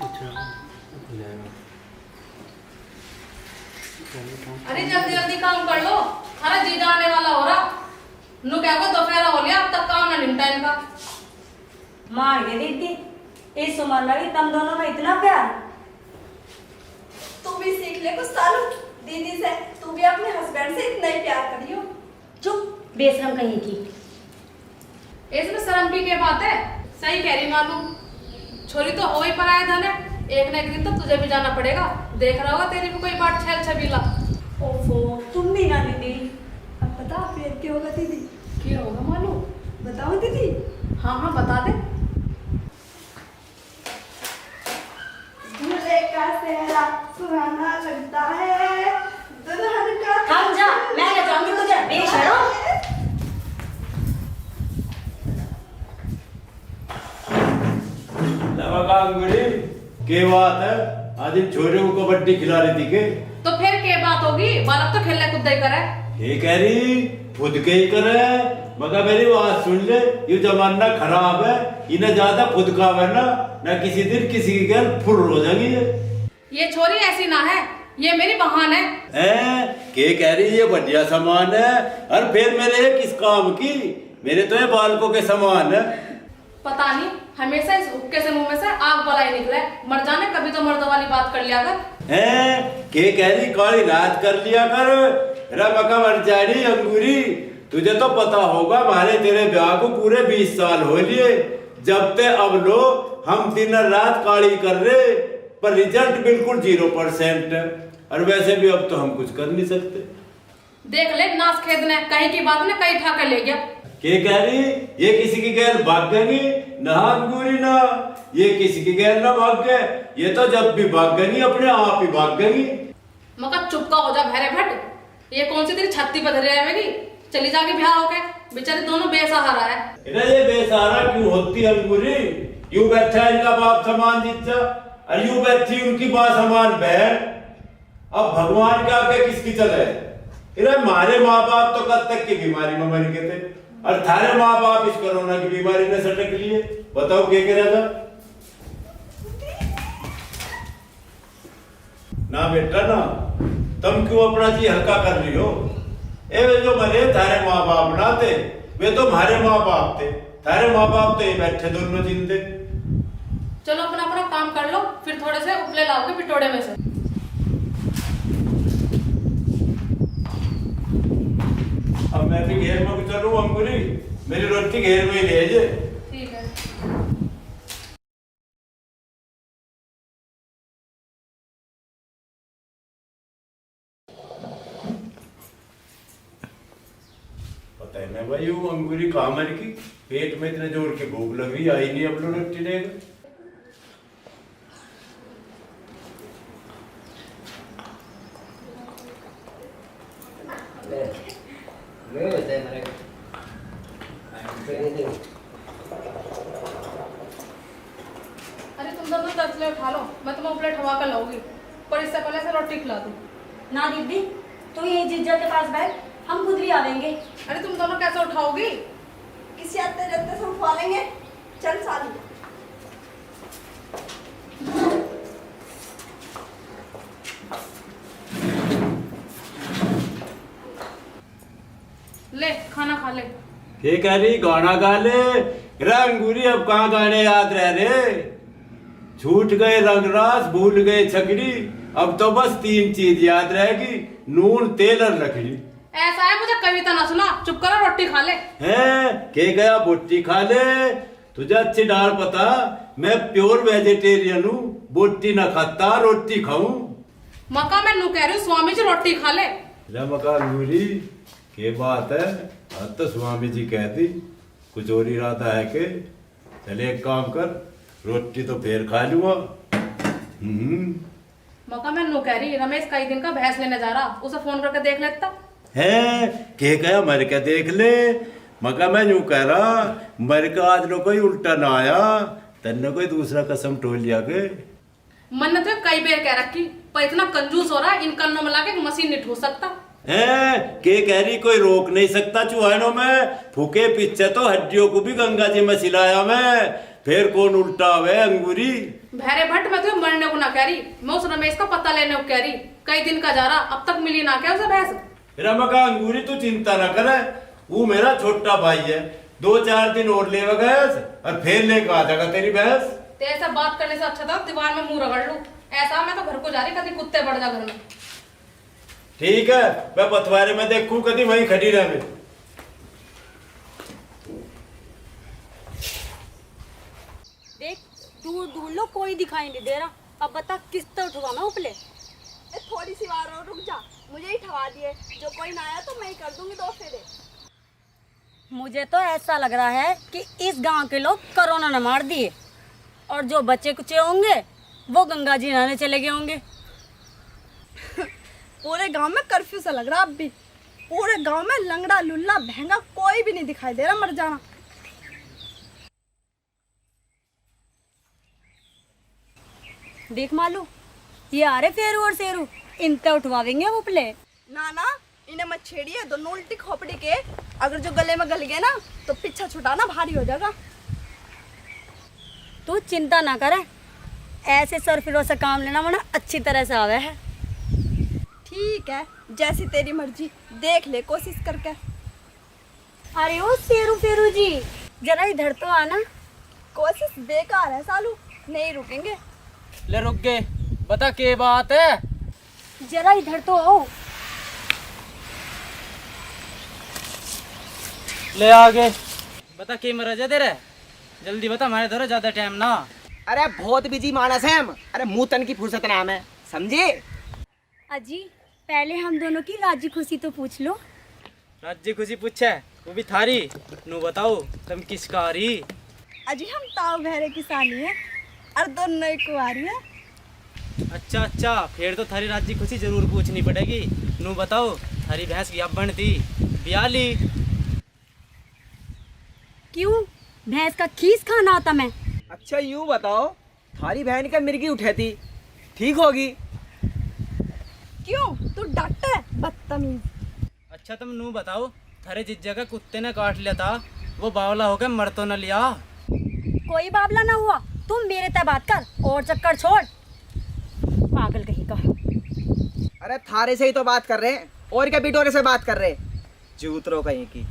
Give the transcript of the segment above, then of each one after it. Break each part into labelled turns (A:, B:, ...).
A: अच्छा हो जाएगा।
B: अरे जल्दी जल्दी काम कर लो, अरे जी जाने वाला हो रहा। नु क्या को दोपहर हो लिया, अब तक काम ना निपटा इनका।
C: मार ये दीदी, इस उम्र में भी तुम दोनों में इतना प्यार।
D: तू भी सीख ले कुछ सालू दीदी से, तू भी अपने हस्बैंड से इतना ही प्यार करियो।
C: चुप बेशरम कहीं की।
B: इसमें शर्म की क्या बात है? सही कह रही मालूम, छोरी तो हो ही पराया धन है, एक न एक दिन तो तुझे भी जाना पड़ेगा। देख रहा होगा तेरी भी कोई बात छैल छबीला।
C: ओफो तुम भी ना दीदी।
D: अब बता फिर क्या होगा दीदी?
B: क्या होगा मालूम?
D: बताओ दीदी।
B: हाँ हाँ बता दे।
D: दूल्हे का सेहरा सुहाना लगता है, दुल्हन का
C: हम जा, मैं ले जाऊंगी तुझे बेशरम।
E: अंगूरी के बात है? आज इन छोरे को कबड्डी खिला रही थी के?
B: तो फिर क्या बात होगी? बालक तो खेलने कूद ही करे।
E: ये कह रही खुद के ही करे, मगर मेरी बात सुन ले, ये जमाना खराब है, इन्हें ज्यादा खुद का है ना किसी दिन किसी की गर्ल फुर हो जाएगी।
B: ये छोरी ऐसी ना है, ये मेरी बहन है।
E: के कह रही ये बढ़िया सामान है, और फिर मेरे किस काम की? मेरे तो ये बालकों के समान है।
B: पता नहीं हमेशा इस हुक्के से मुंह में से आग बलाई निकले। मर जाने कभी तो मर्दों वाली बात कर लिया कर।
E: के कह रही काली रात कर लिया कर, रमका मर जानी अंगूरी। तुझे तो पता होगा हमारे तेरे ब्याह को पूरे 20 साल हो लिए, जब ते अब लो हम दिन रात काली कर रहे, पर रिजल्ट बिल्कुल 0% है। और वैसे भी अब तो हम कुछ कर नहीं सकते।
B: देख ले नास खेदने कहीं की बात ने कहीं ठा कर ले गया।
E: के कह रही ये किसी की गैर भाग गई ना अंगूरी ना, ये किसी की गैर ना भाग गए, ये तो जब भी भाग गई अपने आप ही भाग गई।
B: मगर चुपका हो जा भैरे भट्ट, ये कौन सी तेरी छत्ती पधरी आएगी? चली जाके ब्याह हो गए, बेचारे दोनों बेसहारा है।
E: ये बेसहारा क्यों होती अंगूरी? यूं बैठा है इनका बाप समान जीता, और यूं बैठी उनकी माँ समान बहन। अब भगवान के आगे किसकी चले? हमारे माँ बाप तो कब तक की बीमारी में मर गए थे, और थारे माँ बाप इस कोरोना की बीमारी में सटक लिए। बताओ क्या करेगा? ना बेटा ना, तुम क्यों अपना जी हल्का कर रही हो? वे जो मरे थारे माँ बाप ना थे, वे तो हमारे माँ बाप थे। थारे माँ बाप तो ये बैठे दोनों जिंदे।
B: चलो अपना अपना काम कर लो, फिर थोड़े से उपले लाओगे पिटोड़े में से।
E: अब मैं भी घेर में चलूं अंगूरी, मेरी रोटी घेर में ही ले जे।
B: ठीक है।
E: पता है ना भाई वो अंगूरी कहाँ मर की? पेट में इतने जोर की भूख लगी, आई नहीं अब लो रोटी लेगा।
B: अरे तुम दोनों तसले उठा लो, मैं तुम्हें उपले ठवा कर लाऊंगी, पर इससे पहले से रोटी खिला दूं।
C: ना दीदी तू यही जीजा के पास बैठ, हम खुद भी आवेंगे।
B: अरे तुम दोनों कैसे उठाओगी?
D: किसी आते रहते से उठवा लेंगे। चल सालू।
B: ले खाना खा ले।
E: ये कह रही गाना गा ले। अंगूरी अब कहाँ गाने याद रह रहे? छूट गए रंगरास, भूल गए छकड़ी, अब तो बस 3 चीज याद रहेगी, नून तेल और लकड़ी।
B: ऐसा है मुझे कविता ना सुना, चुप करो रोटी खा ले।
E: के गया बोटी खा ले? तुझे अच्छी डाल पता, मैं प्योर वेजिटेरियन हूँ, बोटी ना खाता रोटी खाऊं।
B: मका मैं नू कह रही हूँ स्वामी जी रोटी खा ले।
E: मका अंगूरी के बात है? आज तो स्वामी जी कहती कुछ और इरादा है के? चले एक काम कर, रोटी तो फिर खा लूंगा।
B: मका मैं नू कह रही रमेश कई दिन का भैंस लेने जा रहा, उसे फोन करके देख लेता
E: है। के गया मर के देख ले। मका मैं यूं कह रहा, मर के आज लो कोई उल्टा ना आया, तन्ने कोई दूसरा कसम टोल लिया के।
B: मन तो कई बार कह रखी, पर इतना कंजूस हो रहा है, इन कन्नों में लाके मशीन नहीं ठूस सकता।
E: के कह रही कोई रोक नहीं सकता चुहानों में, फूके पीछे तो हड्डियों को भी गंगा जी में सिलाया मैं। फिर कौन उल्टा हुए अंगूरी?
B: भैरे भट्ट मैं तो मरने को ना कह रही, मैं उस रमेश का पता लेने को कह रही। कई दिन का जा रहा, अब तक मिली ना क्या उसे भैंस?
E: रमका अंगूरी तू चिंता न करे, वो मेरा छोटा भाई है, 2-4 दिन और ले गए और फिर लेकर आ जाएगा तेरी भैंस।
B: ते ऐसा बात करने से अच्छा था दीवार में मुंह रगड़ लूं। ऐसा मैं तो घर को जा रही, कभी कुत्ते बढ़ जा घर में।
E: ठीक है, मैं पथवारे में देखूं कभी वहीं खड़ी रहे।
C: देख दूर ढूंढ लो, कोई दिखाई नहीं दे रहा। अब बता किस तरह उठवा मैं उपले?
D: थोड़ी सी बार और रुक जा, मुझे ही ठवा दिए। जो कोई ना आया तो मैं ही कर दूंगी 2 फेरे।
C: मुझे तो ऐसा लग रहा है कि इस गांव के लोग कोरोना न मार दिए और जो बच्चे कुचे होंगे वो गंगा जी नहाने चले गए होंगे।
D: पूरे गांव में कर्फ्यू सा लग रहा अब भी। पूरे गांव में लंगड़ा लुल्ला भैंगा कोई भी नहीं दिखाई दे रहा, मर जाना।
C: देख मालू, ये आ रहे फेरू और शेरू, इनका उठवावेंगे वो उपले।
D: ना ना, इन्हें मत छेड़िए, दोनों उल्टी खोपड़ी के। अगर जो गले में गल गए ना तो पीछा छुटाना भारी हो जाएगा।
C: तू चिंता ना करे, ऐसे सर फिरो से काम लेना वरना अच्छी तरह से आवे है।
D: ठीक है, जैसी तेरी मर्जी, देख ले कोशिश करके।
C: अरे ओ शेरू फेरू जी, जरा इधर तो आना।
D: कोशिश बेकार है सालू, नहीं रुकेंगे।
A: ले रुक गए, बता के बात है?
C: जरा इधर तो आओ।
A: ले आगे बता के मरज है तेरे, जल्दी बता, हमारे धरो ज्यादा टाइम ना।
F: अरे बहुत बिजी मानस है हम। अरे मुंह तन की फुर्सत नाम है, समझे?
C: अजी पहले हम दोनों की राजी खुशी तो पूछ लो।
A: राज्य खुशी पूछे, वो भी थारी। नू बताओ तुम किसका आ रही?
D: अजी हम ताऊ भैरे की साली है और दोनों ही कुंवारी है।
A: अच्छा अच्छा, फिर तो थारी राज्य खुशी जरूर पूछनी पड़ेगी। नू बताओ थारी भैंस की अब बनती ब्याली?
C: क्यों, भैंस का खीस खाना होता मैं?
F: अच्छा यूं बताओ, थारी बहन का मिर्गी उठेती ठीक होगी?
D: क्यों, तू डॉक्टर है बदतमीज।
A: अच्छा तुम नू बताओ, थारे जिस जगह कुत्ते ने काट लिया था वो बावला होकर मर तो न लिया?
C: कोई बाबला ना हुआ, तुम मेरे तय बात कर और चक्कर छोड़, पागल कहीं का।
F: अरे थारे से ही तो बात कर रहे हैं, और क्या बिटोरे से बात कर रहे हैं, जूतरो कहीं की।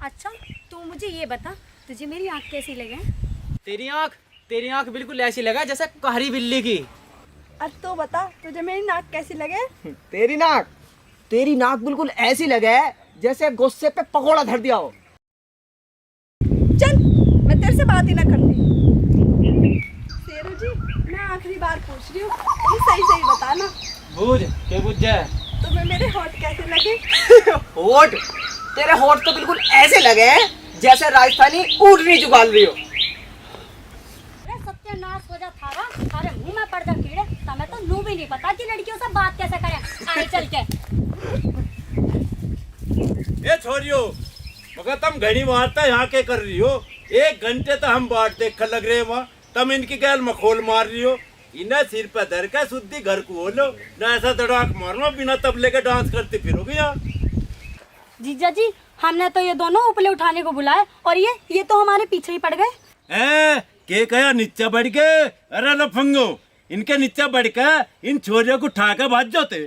C: अच्छा तू मुझे ये बता, तुझे मेरी आँख कैसी लगे?
A: तेरी आंख बिल्कुल ऐसी लगा जैसे कहरी बिल्ली की।
D: अब तू बता, तुझे मेरी नाक कैसी लगे?
F: तेरी नाक बिल्कुल ऐसी लगे जैसे गुस्से पे पकोड़ा धर दिया हो।
D: चल, मैं तेरे से बात ही ना करती। शेरू जी, मैं आखिरी बार पूछ रही हूँ, तुम सही सही बताना।
A: बूझ के बुझ जाए।
D: तुम्हें मेरे होठ कैसे लगे?
F: होठ? तेरे होठ तो बिल्कुल ऐसे लगे जैसे राजस्थानी ऊँटनी जुगाल रही हो।
C: अरे सत्यानाश हो जा थारा, थारे मुंह में पड़ जा कीड़े। तुम्हें तो नू भी नहीं पता कि लड़कियों से बात कैसे करें। आगे चल के।
E: ए छोरियो, मगर तुम घड़ी मारता यहाँ के कर रही हो? 1 घंटे तो हम बाट देख कर लग रहे हैं वहाँ, तुम इनकी गैल मखोल मार रही हो। इन्हें सिर पे धर के शुद्धि घर को हो लो, ना ऐसा धड़ाक मारना बिना तबले के डांस करते फिरोगे यहाँ।
C: जीजा जी, हमने तो ये दोनों उपले उठाने को बुलाए और ये तो हमारे पीछे ही पड़ गए।
E: के कया नीचे बढ़ गए? अरे लफंगो, इनके नीचे बढ़ के इन छोरियों को उठा के भाज जाते।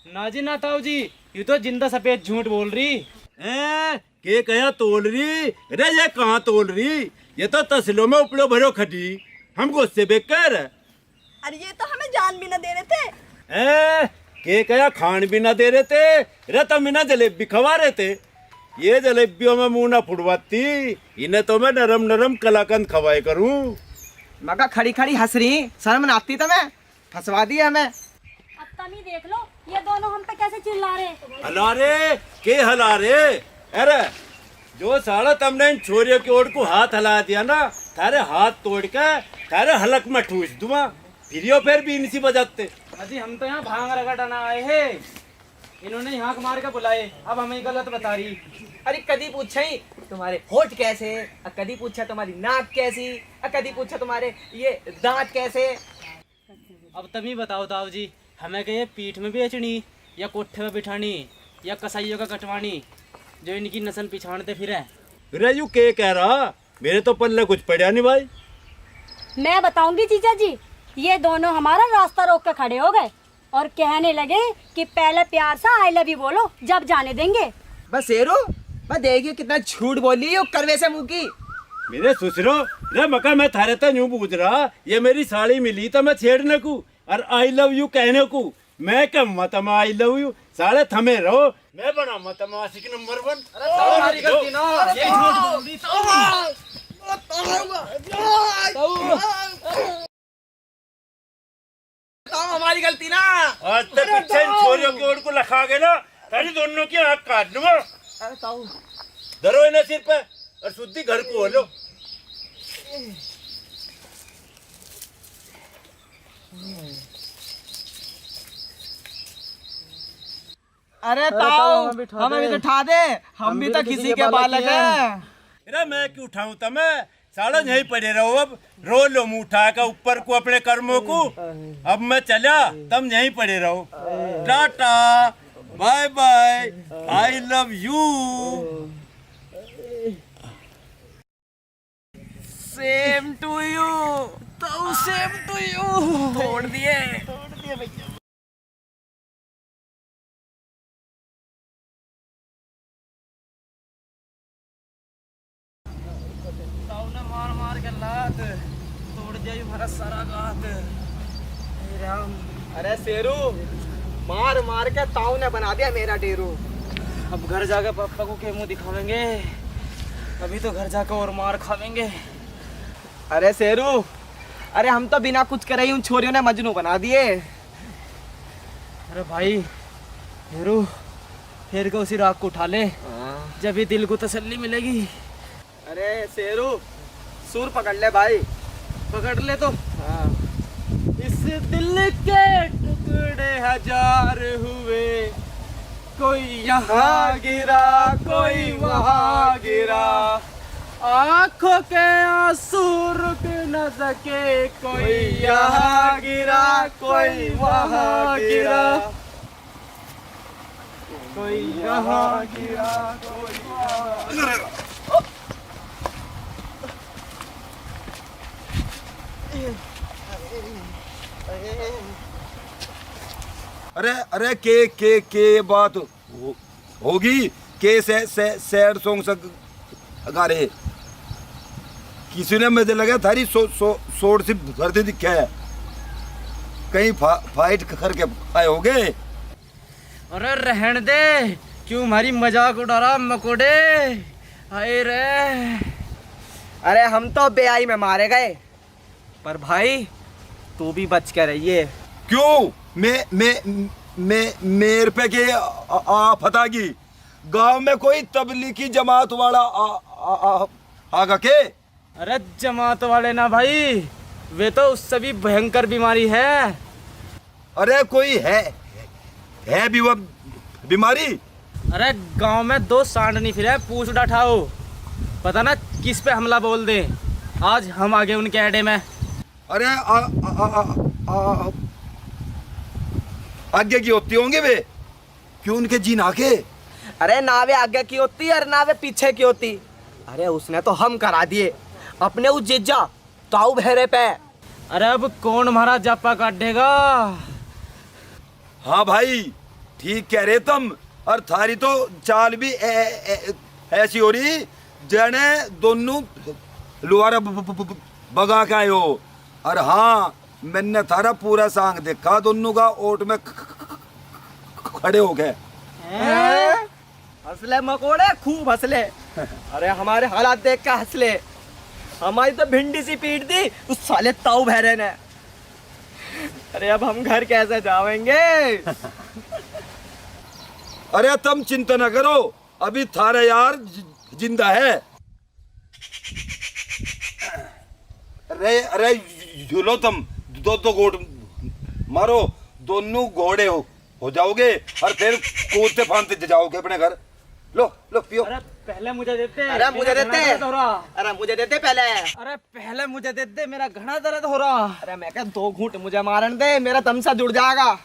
A: ना जी ना ताऊ जी, ये तो जिंदा सफेद झूठ बोल रही।
E: के कया तोल रही? अरे ये कहाँ तोल रही? ये तो तसलों में उपलो भरो खटी, हम गुस्से बेकार।
D: अरे ये तो हमें जान भी न दे रहे थे।
E: के कया खान भी ना दे रहे थे? अरे तुम इन्हें जलेबी खवा रहे थे। ये जलेबियों में मुंह ना फुड़वाती, इन्हें तो मैं नरम नरम कलाकंद खवाए करूं।
F: मगा खड़ी खड़ी हंस रही, शर्म न आती तुम्हें? फंसवा दी हमें।
C: अब तुम ही देख लो, ये दोनों हम पे कैसे चिल्ला रहे।
E: हला रे के हला रे? अरे जो साला तुमने इन छोरियों की ओर को हाथ हला दिया ना, थारे हाथ तोड़ के थारे हलक में ठूस दूंगा। फिर भी इनसी बजाते।
A: अजी हम तो यहाँ भांग रगड़ना आए हैं, इन्होंने यहाँ मार के बुलाए, अब हमें गलत बता रही।
F: अरे कदी पूछा ही तुम्हारे होठ कैसे, कदी पूछा तुम्हारी नाक कैसी, कदी पूछा तुम्हारे ये दांत कैसे।
A: अब तुम ही बताओ ताऊ जी, हमें कहे पीठ में बेचनी या कोठे में बिठानी या कसाईयों का कटवानी, जो इनकी नस्ल पिछाड़ते फिरे।
E: रे यू के कह रहा? मेरे तो पल्ले कुछ पड़ा नहीं भाई।
C: मैं बताऊंगी जीजा जी, ये दोनों हमारा रास्ता रोक कर खड़े हो गए और कहने लगे कि पहले प्यार से आई लव यू बोलो, जब जाने देंगे।
F: बस शेरू, मैं देखिए कितना झूठ बोली हो करवे से मुंह की।
E: मेरे ससुरो रे मका मैं थारे तो यूं पूछ रहा, ये मेरी साड़ी मिली तो मैं छेड़ने को और आई लव यू कहने को, मैं क्या मतम आई लव यू साले थमे रहो, मैं बना मतम आशिक नंबर 1।
F: हमारी गलती ना, ये झूठ बोल दी तो हमारी गलती ना।
E: आज तक पीछे इन छोरियों की ओर को लखा गए ना, तारी दोनों की आँख काट दूंगा।
F: अरे ताऊ,
E: धरो इन्हें सिर पे और शुद्धि घर को हो लो।
F: अरे ताऊ हमें भी तो उठा दे, हम भी तो किसी के बालक हैं।
E: अरे मैं क्यों उठाऊं तुम्हें, सालों यहीं पड़े रहो, अब रो लो मुंह उठा का ऊपर को अपने कर्मों को। अब मैं चला, तुम यहीं पड़े रहो। Tata bye bye, I love you.
F: Same to you ताऊ, सेम टू यू। तोड़ दिए भैया। मार मार के लात तोड़ दिया हमारा सारा गात। हे राम, अरे शेरू, मार मार के ताऊ ने बना दिया मेरा डेरू। अब घर जाकर पापा को क्या मुंह दिखावेंगे, अभी तो घर जाकर और मार खावेंगे। अरे शेरू, अरे हम तो बिना कुछ करे ही उन छोरियों ने मजनू बना दिए। अरे भाई शेरू, फिर को उसी राग को उठा ले, जब भी दिल को तसल्ली मिलेगी। अरे शेरू, सुर पकड़ ले भाई, पकड़ ले तो। इस दिल के टुकड़े हजार हुए, कोई यहाँ गिरा कोई वहाँ गिरा, आंखों के आंसू रुक न सके, कोई यहाँ गिरा कोई वहाँ गिरा, कोई यहाँ गिरा कोई वहाँ गिरा।
G: अरे अरे के बात होगी के सैड सॉन्ग से गा रहे, किसी ने मुझे लगा थारी सोड़ से भरते दिखा है, कहीं फाइट करके आए होगे।
F: अरे रहन दे, क्यों हमारी मजाक उड़ा रहा मकोड़े, हाय रे। अरे हम तो बेआई में मारे गए, पर भाई तू भी बच के रहिए।
G: क्यों मैं मेरे पे के फतागी गांव में कोई तबलीगी जमात वाला आगा के।
F: अरे जमात वाले ना भाई, वे तो उससे भी भयंकर बीमारी है।
G: अरे कोई है भी वो बीमारी।
F: अरे गांव में 2 सांड नहीं फिरे, पूछ उठाओ, पता ना किस पे हमला बोल दे। आज हम आगे उनके अड्डे में।
G: अरे आगे की होती होंगे वे, क्यों उनके जी ना के।
F: अरे ना वे आगे की होती और ना वे पीछे की होती। अरे उसने तो हम करा दिए अपने उस जीजा ताऊ बहरे पे। अरे अब कौन हमारा जापा काटेगा।
G: हाँ भाई ठीक कह रहे तुम, और थारी तो चाल भी ऐसी हो रही जने दोनों लुहारा बगा के आए हो। और हाँ मैंने थारा पूरा सांग देखा, दोनों का ओट में खड़े हो गए।
F: हंसले मकोड़े खूब हंसले। अरे हमारे हालात देख के हंसले, हमारी तो भिंडी सी पीट दी उस साले ताऊ बहरे ने। अरे अब हम घर कैसे जाएंगे।
G: अरे तुम चिंता न करो, अभी थारा यार जिंदा है। अरे झूलो तुम, दो गोट मारो, दोनों घोड़े हो जाओगे और फिर कूदते फांदते जाओगे अपने घर। लो पियो।
F: अरे पहले मुझे देते।
G: अरे मुझे देते।
F: अरे मुझे देते पहले। अरे पहले मुझे देते, मेरा घना दर्द हो रहा। अरे मैं क्या 2 घूंट मुझे मारन दे, मेरा तमसा जुड़ जाएगा।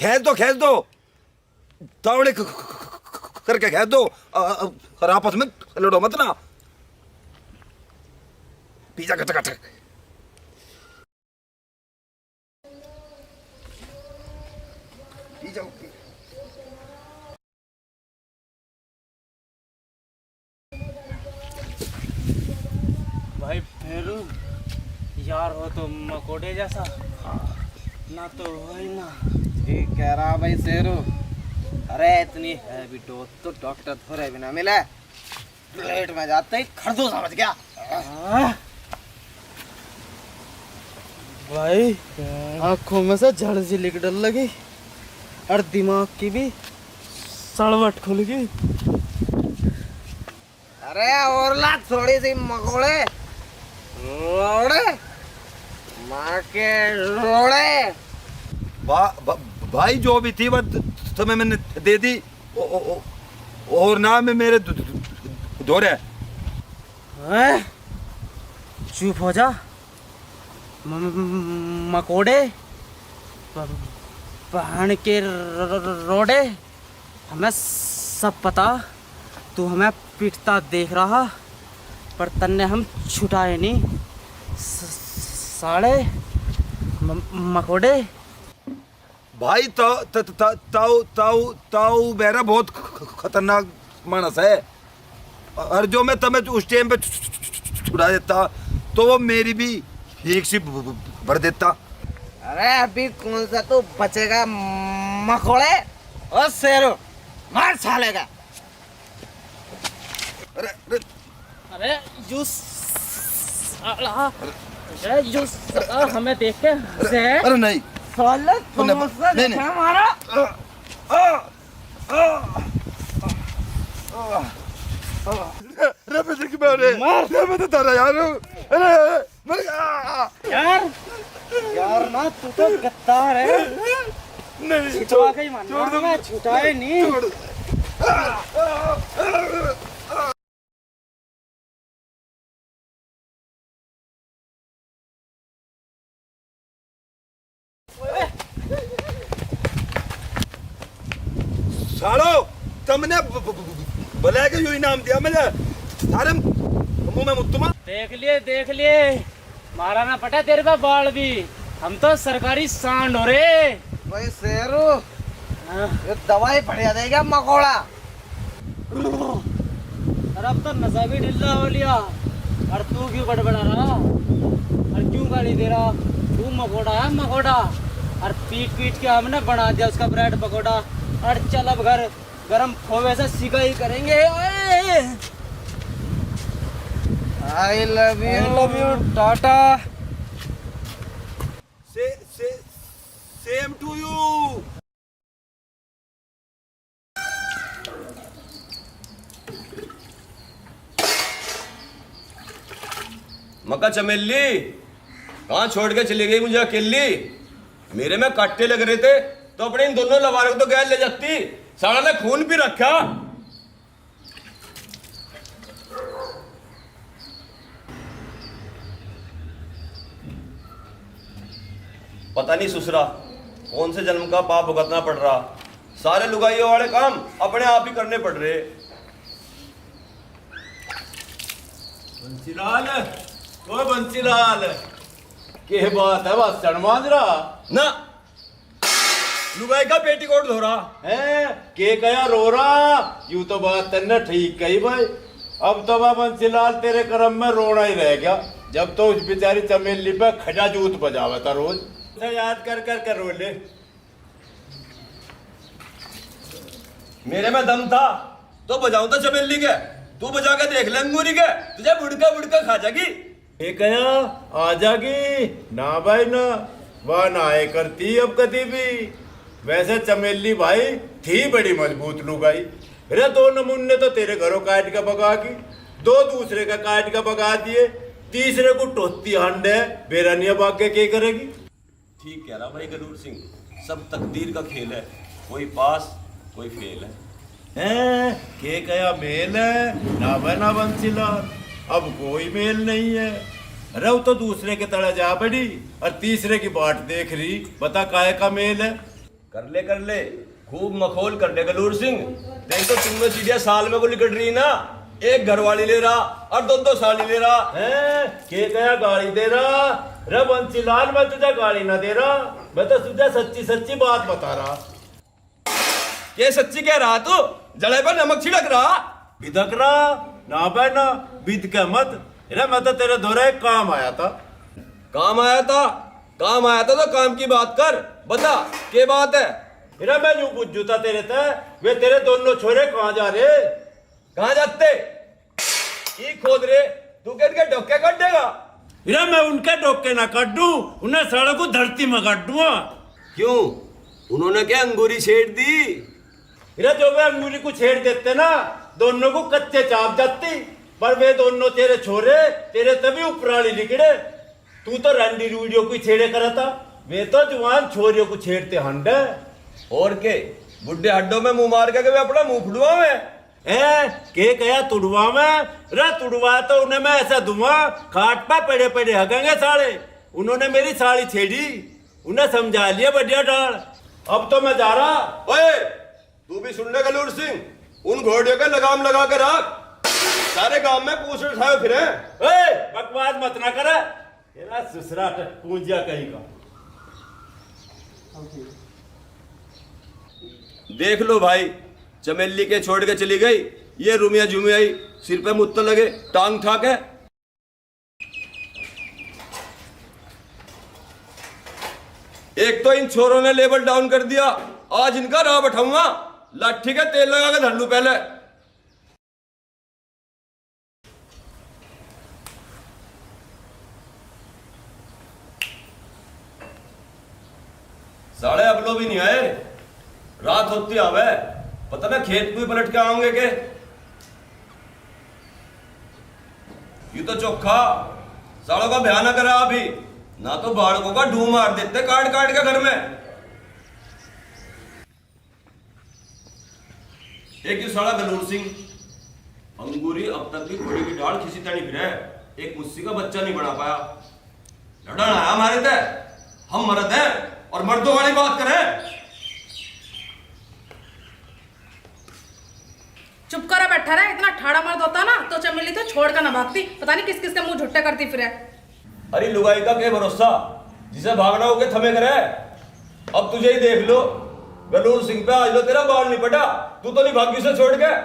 G: खींच दो तावड़े करके खींच दो और आपस में लड़ो मत ना पिज्जा खटखट पिज्जा
A: भाई फेरू यार हो तो मकोड़े जैसा ना तो वही ना।
F: ठीक कह रहा भाई शेरू। अरे इतनी हैवी डोज तो डॉक्टर थोड़े भी ना मिले, प्लेट में जाते ही खरदू समझ गया। भाई आंखों में से झड़ सी निकल लगी और दिमाग की भी सड़वट खुल गई। अरे और ला थोड़ी सी मकोड़े रोड़े मार के रोड़े।
G: भाई जो भी थी वो तुम्हें मैंने दे दी और नाम है मेरे धोरे।
A: चुप हो जा मकोड़े पहाड़ के रोड़े, हमें सब पता। तू हमें पीटता देख रहा पर तन्ने हम छुटाए नहीं। साले मकोड़े।
G: भाई ताऊ बेरा बहुत खतरनाक मानस है और जो मैं तुम्हें उस टाइम पे छुड़ा देता तो वो मेरी भी एक सी भर देता।
F: अरे अभी कौन सा तू बचेगा मकोड़े और शेरू, मार सालेगा।
G: अरे
A: अरे हमें देख के
G: अरे नहीं
F: साले
G: नहीं
F: हमारा
G: मैं तो तारा यार
A: यार यार ना तू तो गद्दार है।
G: नहीं
A: छुटवा के ही मानना, मैं छुटाए नहीं।
G: सालो तुमने भले के यूं इनाम दिया मुझे सारे मुंह में मुत्तमा।
A: देख लिए मारा ना पटा तेरे पे बाल भी। हम तो सरकारी सांड हो रे।
F: भाई शेरू ये दवाई बढ़िया देगा मकोड़ा।
A: और अब तो नशा भी ढिल्ला हो लिया और तू क्यों गड़बड़ा रहा और क्यों गाली दे रहा? तू मकोड़ा है मकोड़ा और पीट के हमने बना दिया उसका ब्रेड पकोड़ा। और चल अब घर गरम खोवे से सिकाई करेंगे।
F: I love you tata.
G: Same to you.
E: मक्का चमेली कहाँ छोड़ के चली गई मुझे अकेली? मेरे में कांटे लग रहे थे तो अपने इन दोनों लवारों को तो गैर ले जाती। साला ने खून भी रखा। पता नहीं ससुरा कौन से जन्म का पाप भुगतना पड़ रहा। सारे लुगाइयों वाले काम अपने आप ही करने पड़ रहे। बंसीलाल, ओ बंसीलाल, के बात है? बस चढ़ रहा ना लुगाई का पेटीकोट धो रहा है के कया रो रहा। यूं तो बात तन्ने ठीक कही भाई। अब तो बंसीलाल तेरे कर्म में रोना ही रह गया जब तो उस बेचारी चमेली पे खजा जूत बजावा था रोज। याद कर कर कर रो ले। मेरे में दम था तो बजाऊं तो चमेली के, तू बजा के देख ले अंगूरी के, तुझे बुड़का बुड़का खा जागी। कया आ जागी ना भाई ना, वह ना आए करती अब कभी भी। वैसे चमेली भाई थी बड़ी मजबूत लुगाई। अरे दो नमूने तो तेरे घरों काट के भगा की, दो दूसरे का काट के भगा दिए, तीसरे को टोती हांडे बेरानिया भाग के क्या करेगी? ठीक कह रहा भाई गरूर सिंह, सब तकदीर का खेल है, कोई पास कोई फेल है। के कया मेल है ना बना बंसीलाल, अब कोई मेल नहीं है। रव तो दूसरे के तड़ा जा पड़ी और तीसरे की बाट देख रही, बता काहे का मेल है?
G: कर ले खूब मखौल कर ले गलूर सिंह। देख तो तुमने सीधे साल में को लिकट रही ना, एक घरवाली ले रहा और दो साली ले रहा
E: हैं के गया गाड़ी दे रहा। रे बंसीलाल, मैं तुझे गाड़ी ना दे रहा, मैं तो तुझे सच्ची सच्ची बात बता रहा।
G: ये सच्ची कह रहा तू? जड़े पर नमक छिड़क रहा?
E: बिदक रहा ना बहना, बिद के मत। रे मैं तो तेरे दोरे काम आया था।
G: काम आया था? काम आया था तो काम की बात कर, बता क्या बात है?
E: रे मैं यूं पूछू था तेरे ते, वे तेरे दोनों छोरे कहाँ जा रहे?
G: कहाँ जाते? ई खोद रे, तू के डोके काट देगा?
E: रे मैं उनके डोके ना काट दूं, उन्हें सड़क को धरती में काट दूंगा।
G: क्यों? उन्होंने क्या अंगूरी छेड़ दी?
E: रे जो वे अंगुली को छेड़ देते ना, दोनों को कच्चे चाप जाती। पर वे दोनों तेरे छोरे तेरे तभी उपराली निकले। तू तो रंडी रूडियो को छेड़े करा था, वे तो जवान छोरियों को छेड़ते हंडे।
G: और के बुढ़े हड्डों में मुंह मार के वे अपना मुंह फुड़वा में
E: के कया तुड़वा में? रे तुड़वा तो उन्हें मैं ऐसा दूंगा, खाट पा पड़े पड़े हगेंगे साले। उन्होंने मेरी साड़ी छेड़ी, उन्हें समझा लिया बढ़िया डाल। अब तो मैं जा रहा।
G: ओए तू भी सुन ले गलूर सिंह, उन घोड़ियों का लगाम लगा कर रख, सारे गांव में पूछ उठाए फिर।
E: बकवास मत ना करे, तेरा ससुरा पूंजिया कहीं का।
G: देख लो भाई, चमेली के छोड़ के चली गई, ये रूमिया झूमिया आई, सिर पे मुत्त लगे, टांग ठाक है। एक तो इन छोरों ने लेवल डाउन कर दिया, आज इनका राह बैठाऊंगा, लाठी का तेल लगा के धर लूं पहले। साढ़े अबलो भी नहीं आए, रात होती आवे, पता ना खेत को पलट के आओगे के। ये तो चोखा सालों का बयान करा अभी, ना तो बालकों का ढू मार देते काट काट के घर में। एक ही साला गलूर सिंह अंगूरी अब तक भी घोड़ी की डाल खिसी तड़ी फिर है, एक मुस्सी का बच्चा नहीं बना पाया। लड़न आया हमारे ते, हम मर्द हैं और मर्दों वाली बात करें।
B: चुप करा बैठा रहा, इतना ठाड़ा मर्द होता ना तो चमेली तो छोड़ कर ना भागती, पता नहीं किस किस के मुंह झुट्टे करती फिरे।
G: अरे लुगाई का क्या भरोसा, जिसे भागना हो के थमे करे। अब तुझे ही देख लो, गलूर सिंह पे आज लो तेरा बाल नहीं पटा, तू तो नहीं भागी से छोड़ के।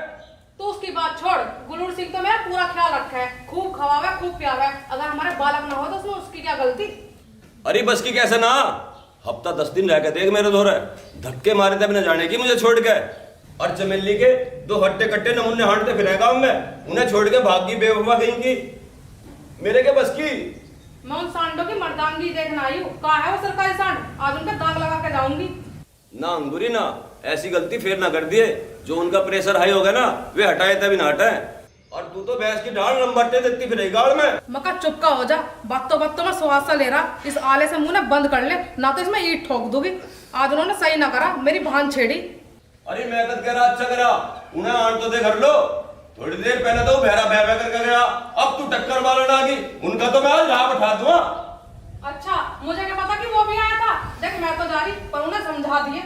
B: तू उसकी बात छोड़, गुलूर सिंह तो मेरा पूरा ख्याल रखा है, खूब खवावे खूब पियावे, अगर हमारे बालक ना हो तो उसमें उसकी क्या गलती।
G: अरे बस की कैसे ना, हफ्ता 10 दिन रह के देख मेरे धोरे, धक्के मारे थे अपने जाने की मुझे छोड़ के। और चमेली के 2 हट्टे कट्टे नमूने हांटते फिरे गांव में, उन्हें छोड़ के भागी बेवफा कहीं की, मेरे के बस की।
B: मैं उन सांडों की मर्दानगी देखना आई हूँ, कहाँ है वो सरकारी सांड, आज उनका दाग लगा के जाऊंगी।
G: ना अंगूरी ना, ऐसी गलती फिर ना कर दिए, जो उनका प्रेशर हाई होगा ना वे हटाए तभी ना हटाए। और तू तो भैंस की ढाल लंबट्टे देती फिर गाड़ में।
B: मक्का चुपका हो जा, बातों में सुहासा ले रहा, इस आले से मुंह ना बंद कर ले, ना तो इसमें ईंट ठोक दूंगी। आज उन्होंने सही ना करा, मेरी भान छेड़ी।
G: अरे मैं कद कह रहा अच्छा करा, उन्हें आंट तो दे कर लो, थोड़ी देर पहले तो बहरा बह बह करके गया, अब तू टक्कर मारने आ गई, उनका तो मैं आज यहाँ बैठा दूंगा।
B: अच्छा मुझे क्या पता कि वो भी आया था, देख मैं तो जा रही, पर उन्हें समझा दिए।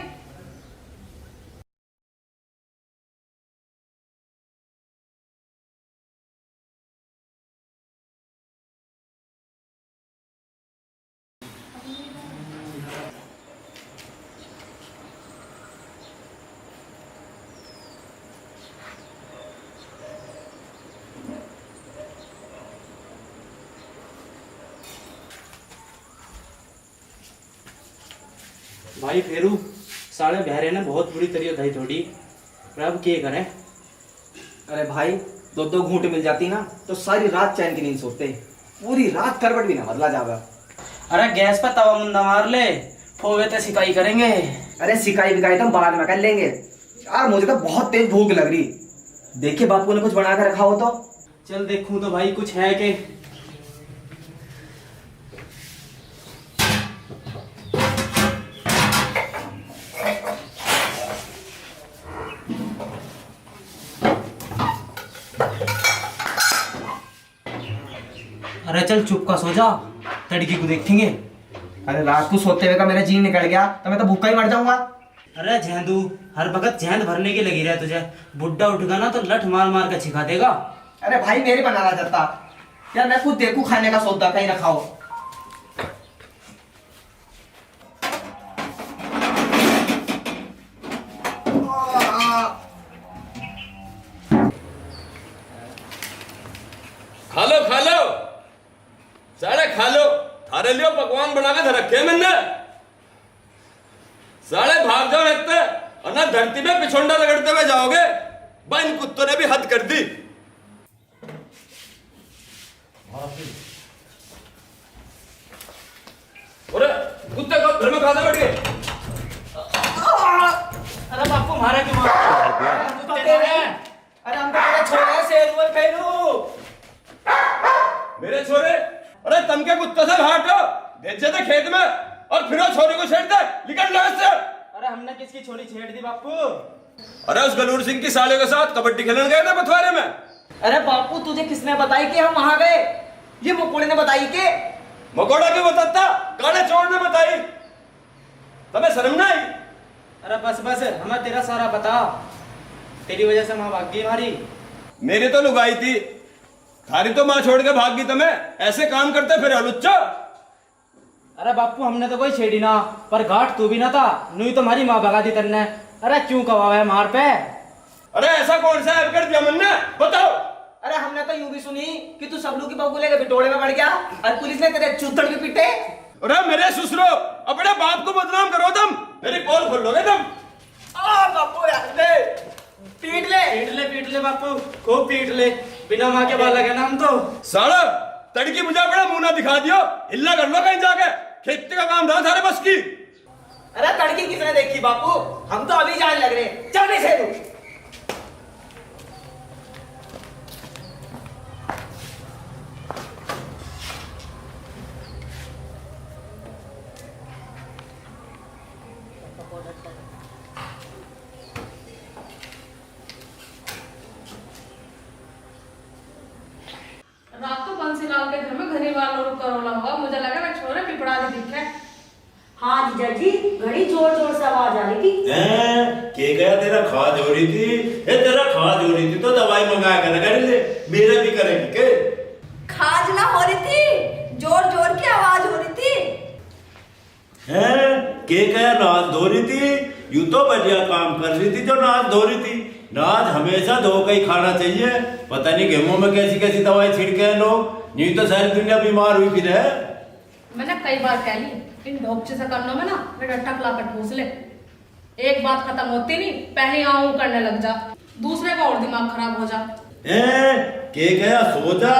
A: भाई फेरू साले बहरे ने बहुत बुरी तरीके धाई थोड़ी, पर अब क्या करें?
F: अरे भाई 2-2 घूंट मिल जाती ना तो सारी रात चैन की नींद सोते, पूरी रात करवट भी ना बदला जावा।
A: अरे गैस पर तवा मुंदा मार ले, फोवे ते सिकाई करेंगे।
F: अरे सिकाई बिकाई तो बाद में कर लेंगे यार, मुझे तो बहुत तेज भूख लग रही, देखिए बापू ने कुछ बना कर रखा हो तो।
A: चल देखूं तो भाई कुछ है के। अरे चल चुप का सो जा, तड़की को देखेंगे।
F: अरे रात को सोते हुए का मेरा जी निकल गया तो मैं तो भूखा ही मर जाऊंगा।
A: अरे झेंदू, हर वक्त झेंद भरने की लगी रहा तुझे। बुड्ढा उठगा ना तो लठ मार मार के छिखा देगा।
F: अरे भाई मेरे बनाना चाहता यार, मैं खुद देखूं खाने का सौदा कहीं रखा हो।
G: खा लो साढ़े खा लो, थारे लियो पकवान बना के धर रखे हैं मैंने। साढ़े भाग जाओ रहते और ना धरती में पिछोंडा रगड़ते हुए जाओगे। बा इन कुत्तों ने भी हद कर दी। अरे कुत्ते को घर में खा दे बैठ के।
A: अरे बापू मारा क्यों?
F: अरे हम तो तेरे छोरे शेरू और फेरू।
G: मेरे छोरे, अरे तुम के कुत्ते से भागो, भेजे थे खेत में और फिर वो छोरी को छेड़ दे। निकल लो इससे।
A: अरे हमने किसकी छोरी छेड़ दी बापू?
G: अरे उस गलूर सिंह की साले के साथ कबड्डी खेलने गए थे पथवारे में।
F: अरे बापू तुझे किसने बताई कि हम वहां गए? ये मुकुड़े ने बताई के?
G: मकोड़ा क्यों बताता? काले चोर ने बताई। तुम्हें शर्म ना आई?
A: अरे बस बस, हमें तेरा सारा बता। तेरी वजह से माँ भाग गई हमारी।
G: मेरी तो लुगाई थी, थारी तो माँ छोड़ के भाग गई। तुम्हें ऐसे काम करते फिर लुच्चा।
A: अरे बापू हमने तो कोई छेड़ी ना, पर घाट तू भी ना था, नू ही तुम्हारी माँ भगा दी तन्ने। अरे क्यों कवा है मार पे?
G: अरे ऐसा कौन सा ऐप कर दिया मैंने, बताओ।
F: अरे हमने तो यूं भी सुनी कि तू सब लोग की बहू लेकर बिटोड़े में पड़ गया और पुलिस ने तेरे चूतड़ भी पीटे।
G: अरे मेरे ससुरो, अपने बाप को बदनाम करो तुम, मेरी पोल खोल लोगे तुम।
F: बापू यार ले पीट ले
A: पीट ले बापू, खूब पीट ले। बिना माँ के बालक है ना हम तो।
G: साला तड़की मुझे अपना मुंह ना दिखा दियो, हिल्ला कर लो कहीं जाके। खेती का काम था थारे बस की।
F: अरे तड़की किसने देखी बापू? हम तो अभी जाने लग रहे। चल नहीं शेरू।
B: रात को बंसीलाल के घर में घनी वार लोग करोला होगा। मुझे लगा मैं छोरे पिपड़ा भी दिखे।
C: हाँ जीजा जी, घड़ी जोर जोर से आवाज आ रही थी।
E: के गया तेरा खाज हो रही थी? तेरा खाज हो रही थी तो दवाई मंगा कर लगा ले, मेरा भी करेगी के?
D: खाज ना हो रही थी, जोर जोर की आवाज हो रही थी।
E: के गया नाच धो रही थी? यूं तो बढ़िया काम कर रही थी जो नाच धो रही थी। नाच हमेशा धो के ही खाना चाहिए। पता नहीं गेहूं में कैसी कैसी दवाई छिड़के हैं लोग, नहीं तो सारी दुनिया बीमार हुई फिर है।
B: मैंने कई बार कह ली, इन ढोपचे से करने में ना बेटा टकला कर ठूस ले। एक बात खत्म होती नहीं, पहले आऊं करने लग जा, दूसरे का और दिमाग खराब हो जा।
E: के गया सो जा,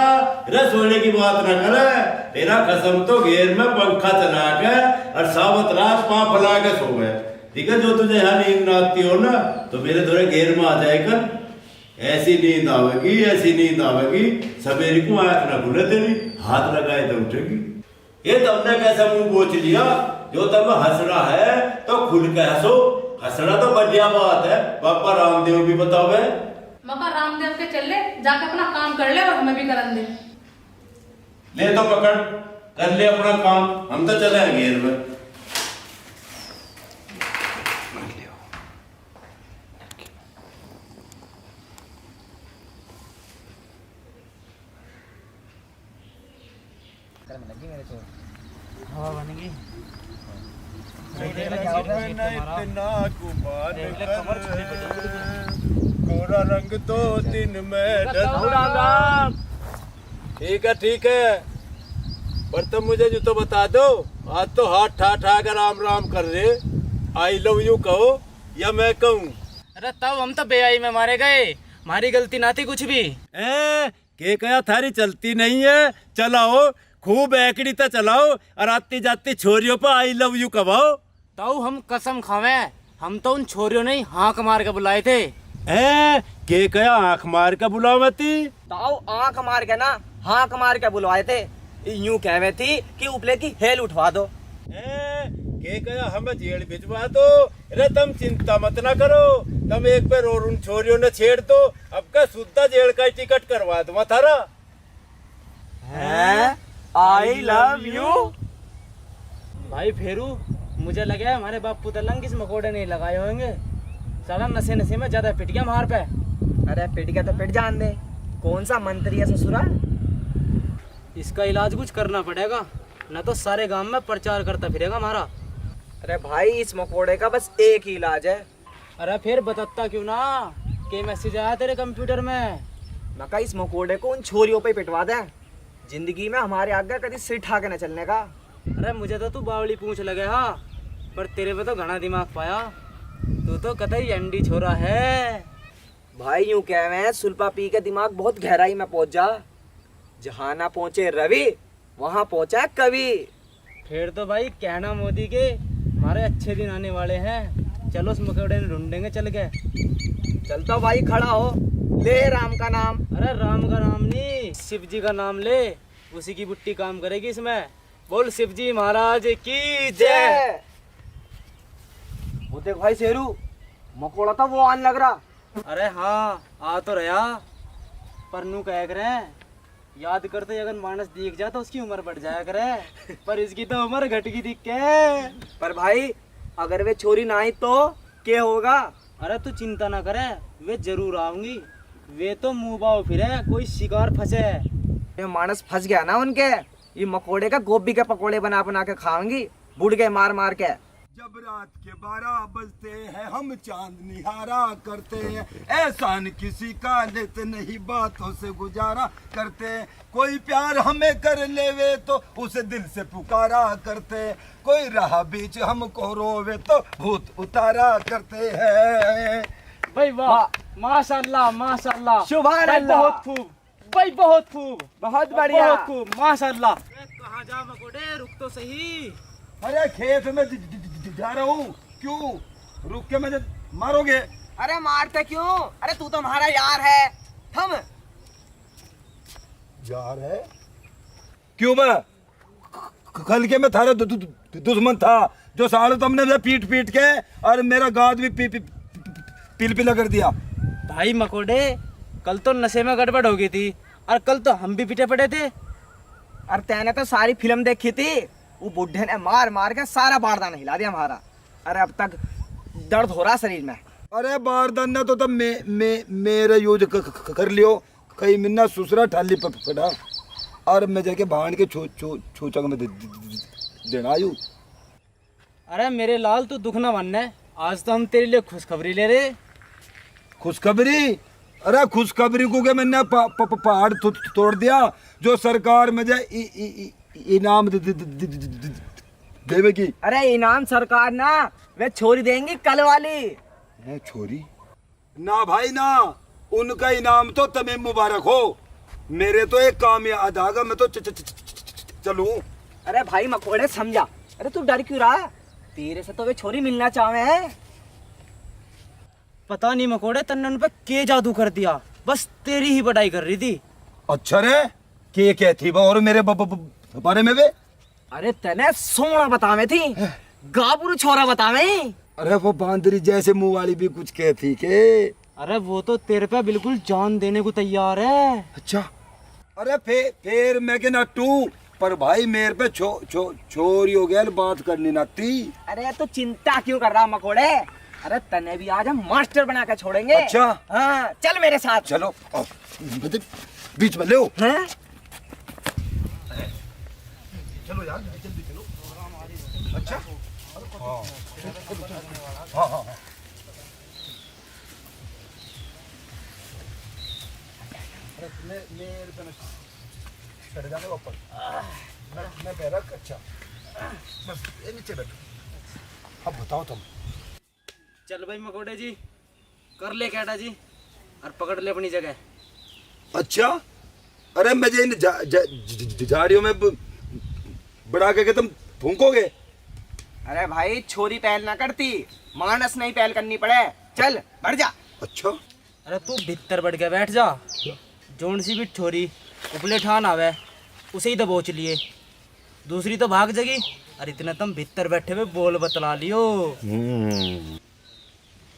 E: रे सोने की बात न करे। तेरा कसम तो घेर में पंखा चला के और सावत रात पांव फैला के सो गए। ठीक है, जो तुझे यहाँ नींद न आती हो ना तो मेरे थोड़े घेर में आ जाएगा। ऐसी नींद आवेगी, ऐसी नींद आवेगी, सवेरे को आंख न खुले तेरी, हाथ लगाए तो उठेगी। ये तुमने कैसा मुंह बोच लिया? जो तुम हंस रहा है तो खुल के हंसो। हंसना तो बढ़िया बात है, पापा रामदेव भी बतावे।
B: मगर रामदेव के चले जाके अपना काम कर ले और हमें भी करन दे।
E: ले तो पकड़, कर ले अपना काम, हम तो चले हैं घेर में।
A: हवा बनेगी।
E: गोरा रंग तो दिन में ठीक है, पर तुम मुझे जो तो बता दो, आज तो हाथ ठा ठा कर राम राम कर रहे। आई लव यू कहो या मैं कहूँ?
A: अरे तब हम तो बेआई में मारे गए, हमारी गलती ना थी कुछ भी।
E: के कया थारी चलती नहीं है? चलाओ खूब एकड़ी तो चलाओ और आती जाती छोरियों पर आई लव यू कहो।
A: तो हम कसम खावे, हम तो उन छोरियों ने हाँक मार के बुलाए थे।
E: के कया आंख मार के बुलावे थी?
F: ताऊ आंख मार के ना हाँक मार के बुलवाए थे। यूं कहवे थी कि उपले की हेल उठवा दो।
E: के कया हमें जेल भिजवा दो। अरे तुम चिंता मत ना करो, तुम एक बार और उन छोरियों ने छेड़ दो, अब का सुद्धा जेल का टिकट करवा दूंगा थारा।
F: आई लव यू।
A: भाई फेरू, मुझे लगे हमारे बापू तलंग इस मकोड़े नहीं लगाए होंगे। साला नशे नशे में ज्यादा पिट गया मार पे।
F: अरे पिट गया तो पिट जान दे, कौन सा मंत्री है ससुरा।
A: इसका इलाज कुछ करना पड़ेगा, न तो सारे गांव में प्रचार करता फिरेगा हमारा।
F: अरे भाई इस मकोड़े का बस एक ही इलाज है।
A: अरे फिर बताता क्यों ना, के मैसेज आया तेरे कंप्यूटर में।
F: मैं कहा इस मकोड़े को उन छोरियों पे पिटवा दे, जिंदगी में हमारे आगे कभी सिर ठाके न चलने का।
A: अरे मुझे तो तू बावली पूछ लगे हा, पर तेरे पे तो घना दिमाग पाया। तू तो कतई अंडी छोरा है।
F: भाई यूं कह रहे हैं सुल्पा पी के दिमाग बहुत गहराई में पहुंच जा। जहाँ ना पहुंचे रवि वहां पहुंचा कवि।
A: फिर तो भाई कहना मोदी के हमारे अच्छे दिन आने वाले हैं। चलो उस मकोड़े ने ढूंढेंगे चल के।
F: चलता भाई खड़ा हो, ले राम का नाम।
A: अरे राम का नाम नहीं, शिव जी का नाम ले, उसी की बुट्टी काम करेगी इसमें। बोल शिव जी महाराज की जय।
F: वो देख भाई शेरू, मकोड़ा तो वो आने लग रहा।
A: अरे हाँ आ तो रहा, पर नू कह करे याद करते अगर मानस दिख जाए तो उसकी उम्र बढ़ जाया करे, पर इसकी तो उम्र घट गई दिख के।
F: पर भाई अगर वे छोरी ना आई तो क्या होगा।
A: अरे तू चिंता ना करे, वे जरूर आऊंगी। वे तो मुंह बाव फिरे, कोई शिकार फंसे।
F: ये मानस फंस गया ना उनके, ये मकोड़े का गोभी के पकोड़े बना बना के खाएंगी बुढ़ के मार मार के।
G: जब रात के 12 बजते हैं हम चांद निहारा करते हैं, एहसान किसी का लेते नहीं बातों से गुजारा करते हैं। कोई प्यार हमें कर लेवे तो उसे दिल से पुकारा करते हैं, कोई राह बीच हमको रोवे तो भूत उतारा करते हैं।
A: भाई वाह, माशाल्लाह माशाल्लाह,
F: सुभान
A: भाई
F: अल्लाह।
A: बहुत खूब भाई, बहुत खूब,
F: बहुत बढ़िया।
A: बहुत खूब माशाल्लाह। कहाँ जा मकोड़े, रुक तो सही।
G: अरे खेत में जा रहा हूँ। क्यों रुक के मुझे मारोगे?
F: अरे मारते क्यों, अरे तू तो हमारा यार है। थम।
G: यार है क्यों? मैं कल के मैं थारा दुश्मन था, जो सालों तुमने मुझे पीट पीट के और मेरा गाद भी पील पीला कर दिया।
A: भाई मकोड़े, कल तो नशे में गड़बड़ हो गई थी, और कल तो हम भी पिटे पड़े थे।
F: और तैने तो सारी फिल्म देखी थी, वो बुढ़े ने मार मार के सारा बारदाना हिला दिया हमारा। अरे अब तक दर्द हो रहा शरीर में।
G: अरे बारदाना तो तब मेरे यूज कर लियो, कहीं मिन्ना सुसरा ठाली पड़ा और मैं जाके भांड के छूचा में देना आयु।
A: अरे मेरे लाल तू दुख ना मानना, आज तो हम तेरे लिए खुशखबरी ले रहे।
G: खुशखबरी? अरे खुशखबरी को क्या मैंने पहाड़ तोड़ दिया, जो सरकार मुझे इनाम देवे की।
F: अरे इनाम सरकार ना, वे छोरी देंगी कल वाली।
G: है छोरी? ना भाई ना, उनका इनाम तो तुम्हें मुबारक हो, मेरे तो एक काम याद आ गया, मैं तो चलूं।
F: अरे भाई मकोड़े समझा, अरे तू डर क्यों रहा, तेरे से तो वे छोरी मिलना चाहे हैं।
A: पता नहीं मकोड़े तन्ने उन पे के जादू कर दिया, बस तेरी ही बड़ाई कर रही थी।
G: अच्छा रे, के कहती बा और मेरे बारे में वे?
F: अरे तने सोना बतावे थी, गाबरू छोरा बतावे।
G: अरे वो बांदरी जैसे मुंह वाली भी कुछ कहती के?
A: अरे वो तो तेरे पे बिल्कुल जान देने को तैयार है।
G: अच्छा। अरे फिर मैं के नट्टू, पर भाई मेरे पे छोरी हो गया, बात करनी नाती।
F: अरे तो चिंता क्यों कर रहा मकोड़े, अरे तने भी आज हम मास्टर बना के छोड़ेंगे।
G: अच्छा।
F: हाँ चल मेरे साथ।
G: चलो बीच में ले।
F: हैं?
G: चलो यार जल्दी चलो। अच्छा हाँ हाँ हाँ। मेरे पे चढ़ जाने ऊपर, मैं बैरक। अच्छा बस ये नीचे बैठो। अब बताओ तुम।
A: चल भाई मकोड़े जी, कर ले कैटा जी, और पकड़ ले अपनी जगह।
G: अच्छा। अरे मुझे इन झाड़ियों में बढ़ा के तुम फूंकोगे?
F: अरे भाई छोरी पहल ना करती, मानस नहीं पहल करनी पड़े, चल बढ़ जा।
G: अच्छा।
A: अरे तू भीतर बढ़ के बैठ जा, जोन सी भी छोरी उपले ठान आवे उसे ही दबोच लिए, दूसरी तो भाग जगी, और इतना तुम भीतर बैठे हुए बोल बतला लियो।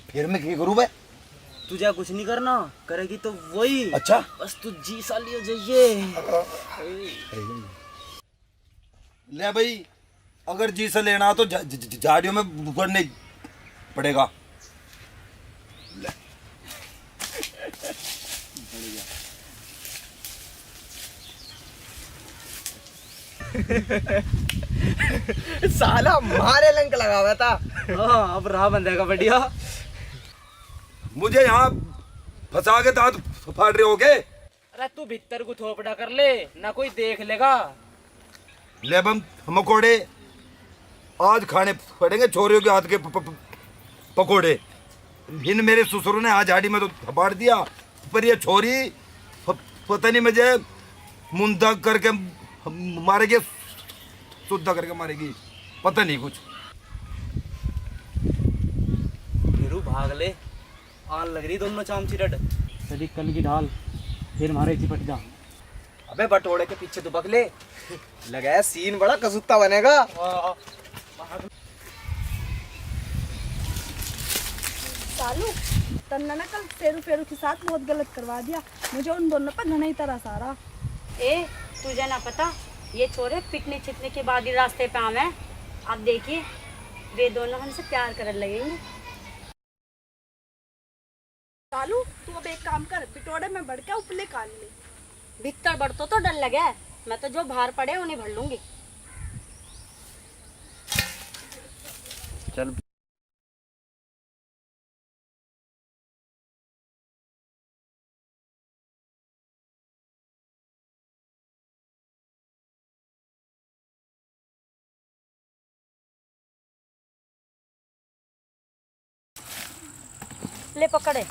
G: फिर मैं क्या करूँ बे?
A: तुझे कुछ नहीं करना, करेगी तो वही।
G: अच्छा।
A: बस तू जी सा लियो जाइए।
G: ले भाई, अगर जी से लेना तो झाड़ियों में बढ़ने पड़ेगा।
F: साला मारे लंक लगा हुआ था।
A: हाँ अब रहा बंदे का बढ़िया।
G: मुझे यहाँ फंसा के दांत फाड़ रहे होगे।
A: अरे तू भीतर को थोपड़ा कर ले, ना कोई देख लेगा।
G: लेबम मकोड़े आज खाने पड़ेंगे छोरियों के हाथ के पकोड़े। इन मेरे ससुर ने आज झाड़ी में तो फाड़ दिया, पर ये छोरी पता नहीं मुझे मुंदा करके मारेगी, शुद्धा करके मारेगी, पता नहीं कुछ।
A: हीरू भाग ले, आन लग रही दोनों चामची रड। चली कल की ढाल, फिर मारे चिपट जा।
F: अबे बटोड़े के पीछे दुबक ले, लगा है सीन बड़ा कसूता बनेगा।
D: सालू तन्ना ना कल सेरू फेरू के साथ बहुत गलत करवा दिया। मुझे उन दोनों पर घना ही तरह सारा।
C: ए तुझे ना पता, ये छोरे पिटने छिटने के बाद ही रास्ते पे आम है। आप देखिए वे दोनों हमसे प्यार करने लगेंगे।
D: सालू तू अब एक काम कर, पिटोड़े में बढ़ के उपले काट ले।
C: भीतर बढ़ तो डर लगे, मैं तो जो बाहर पड़े उन्हें भर लूंगी।
A: चल
C: ले पकड़े।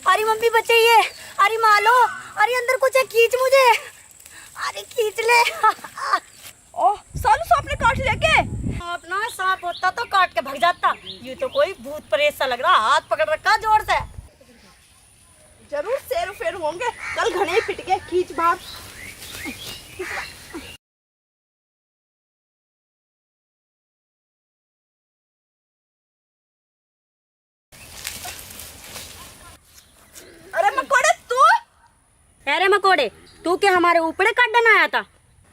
C: अरे मम्मी बचाइए, अरे मालो, अरे अंदर कुछ है, खींच मुझे, अरे खींच ले।
D: ओह सालू सांप ने काट लिया के?
C: अपना सांप होता तो काट के भाग जाता, ये तो कोई भूत प्रेत सा लग रहा, हाथ पकड़ रखा जोर से।
D: जरूर सेरू फेरू होंगे, कल घने ही पिट गए, खींच बाहर। अरे मकोड़े तू?
C: अरे मकोड़े तू क्या हमारे ऊपर काटने आया था?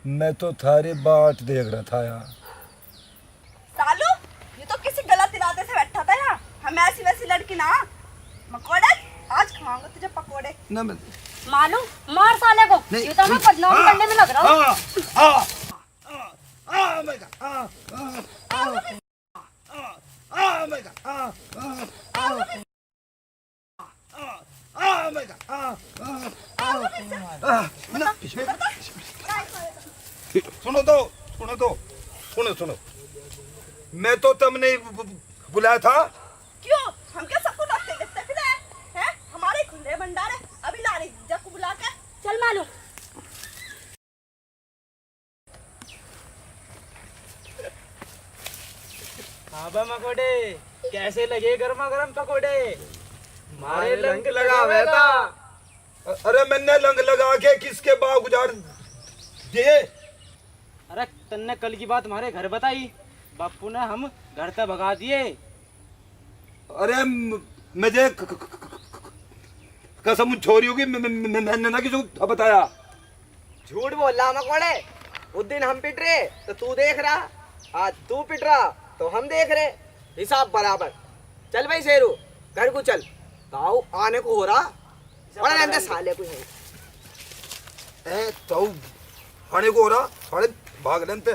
G: मैं तो थारी बाट देख रहा था यार।
D: सालू ये तो किसी गलत इरादे से बैठा था यहाँ, हम ऐसी वैसी लड़की ना। मकोड़े आज खाऊंगा तुझे पकोड़े।
C: मालूम मार साले को, ये तो मैं बदनाम करने में लग रहा हूँ।
G: सुनो, मैं तो तुमने बुलाया था।
D: क्यों? हम क्या सबको रखते देखते फिर हैं? हमारे खुले भंडारे, अभी ला रही जीजा को बुला के।
C: चल मालूम।
A: हाँ बा मकोड़े, कैसे लगे गर्मा गर्म पकोड़े? मारे
F: लंक लगा हुआ था।
G: अरे मैंने लंग लगा के किसके बाग गुजार दिए?
A: अरे तन्ने कल की बात हमारे घर बताई, बापू ने हम घर तक भगा दिए।
G: अरे मुझे कसम छोरी होगी, मैंने ना किसी को बताया।
F: झूठ बोल रहा मकोड़े, उस दिन हम पिट रहे तो तू देख रहा, आज तू पिट रहा तो हम देख रहे, हिसाब बराबर। चल भाई शेरू घर को चल, ताऊ आने को हो रहा, बड़ा अंदर साले को है।
G: तो आने को हो रहा, साले भाग लेते